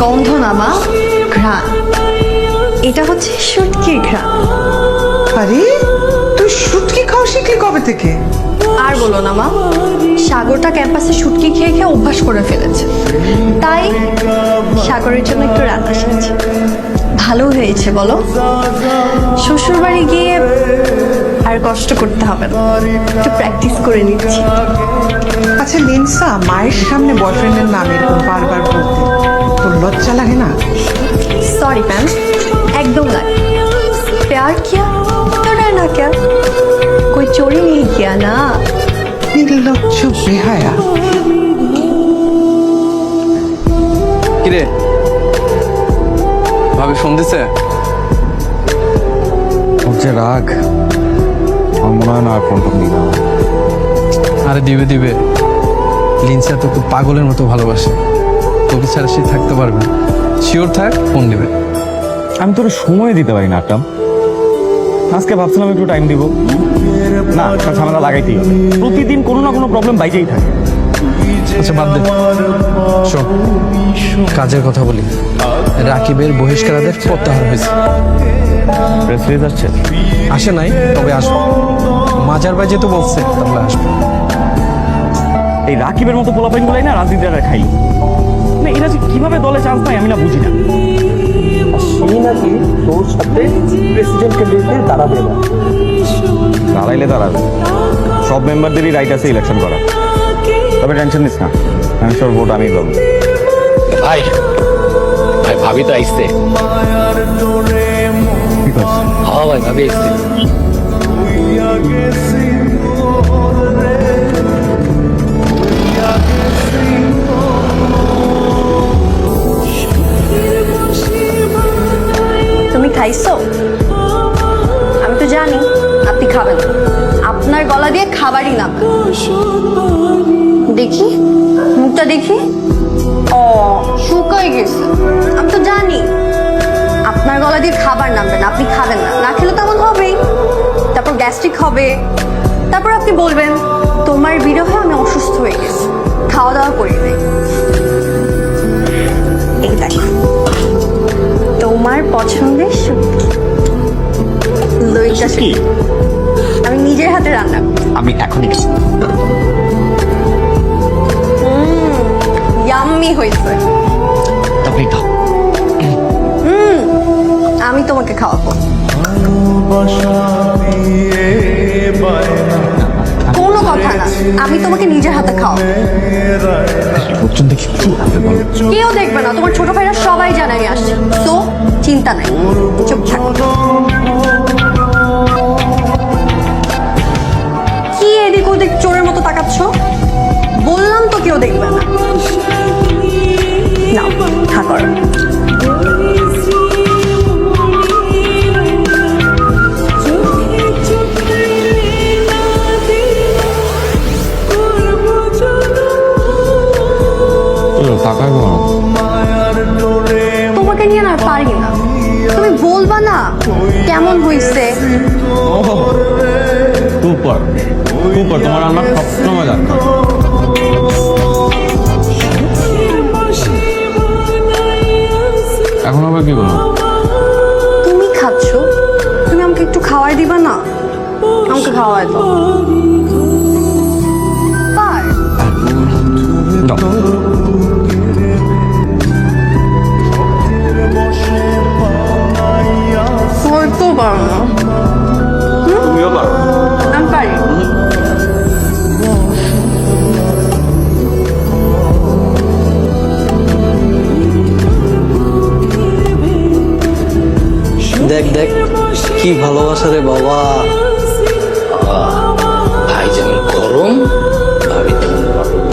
গন্ধ না মা, ঘ্রাণ। এটা হচ্ছে শুটকির ঘ্রাণ। আরে তুই শুটকি খাওয়া শিখলি কবে থেকে? আর বলো না মা, সাগরটা ক্যাম্পাসে শুটকি খেয়ে খেয়ে অভ্যাস করে ফেলেছে, তাই সাগরের জন্য একটু রান্না শিখেছি। ভালো হয়েছে বলো, শ্বশুর বাড়ি গিয়ে আর কষ্ট করতে হবে না, একটু প্র্যাকটিস করে নিচ্ছি। আচ্ছা লিনসা, মায়ের সামনে বয়ফ্রেন্ডের নাম এরকম বারবার বলতে তোর লজ্জা লাগে না? सॉरी मैम, एकदम नहीं। प्यार किया तो डरना क्या, कोई चोरी नहीं किया ना। নির্লজ্জ বেহায়া। কিরে ভাবি ফোন দিছে? ওর যে রাগ, আমার মনে হয় না আর ফোনটা নিই না। আরে দিবে দিবে, লিনসা তোকে পাগলের মতো ভালোবাসে, তোকে ছাড়া সে থাকতে পারবে না। শিওর থাক, ফোন দিবে। আমি তোর সময় দিতে পারি না আকাম। আজকে ভাবছিলাম একটু টাইম দিব, না একটা ঝামেলা লাগাইতেই হবে। প্রতিদিন কোনো না কোনো প্রবলেম বাইকেই থাকে। আচ্ছা বাদ দে, শোন কাজের কথা বলি। রাকিবের বহিষ্কারাদের প্রত্যাহার হয়েছে। প্রেস রিলিজ আসছে? আসে নাই, তবে আসবে। মাজার বাই যেহেতু বলছে তাহলে আসবে। এই রাকিবের মতো পোলাপাইন গুলাই না রাজনীতিরা খাই, মানে এরা যে কিভাবে দলে চান্স পায় আমি না বুঝি না। সেই নাকি তোর সাথে প্রেসিডেন্ট ক্যান্ডিডেটে দাঁড়াবে না। দাঁড়াইলে দাঁড়াবে, সব মেম্বারদেরই রাইট আছে ইলেকশন করা। তবে টেনশন নিস না, আমি সব ভোট আমি পাবো। ভাই ভাই ভাবি তো আইসতে। ঠিক আছে, হ্যাঁ ভাই ভাবি আইসতে। তুমি খাইছো? আমি তো জানি আপনি খাবেন না। আপনার গলা দিয়ে খাবারই না। দেখি মুখটা দেখি, ও শুকাই গেছে। আমি তো জানি আপনার গলা দিয়ে খাবার নামবে না, আপনি খাবেন না। না খেলে তেমন হবেই, তারপর গ্যাস্ট্রিক হবে, তারপর আপনি বলবেন তোমার বিরহে আমি অসুস্থ হয়ে গেছি, খাওয়া দাওয়া করি নাই। এই দেখো তোমার পছন্দের শুটকি, লইটা শুটকি আমি নিজের হাতে রান্না করি। আমি এখনই ইয়াম্মি হয়েছে। তারপরে খাও। আমি তোমাকে খাওয়াবো। কোনো কথা না, আমি তোমাকে নিজের হাতে খাওয়াবো। পর্যন্ত কি কেউ দেখবে না, তোমার ছোট ভাইরা সবাই জানে আমি আসছি, তো চিন্তা নাই, চুপ থাকো। কি এদিক ওদিক চোরের মতো তাকাচ্ছ? বললাম তো কেউ দেখবে না। নাও খা করো। টাকায় বলো, তোমাকে নিয়ে না আর পারি না। তুমি বলবা না কেমন হয়েছে? সুপার সুপার, তোমার রান্না সবসময় জানতাম। এখন আবার কি করবো? তুমি খাচ্ছ, তুমি আমাকে একটু খাওয়াই দিবা না? আমাকে খাওয়াই দাও। পার তো পারো না। তুমিও পারো। আমি পারি। দেখ দেখ কি ভালোবাসা রে বাবা। ভাই যেমন গরম ভাবি তেমন গরম।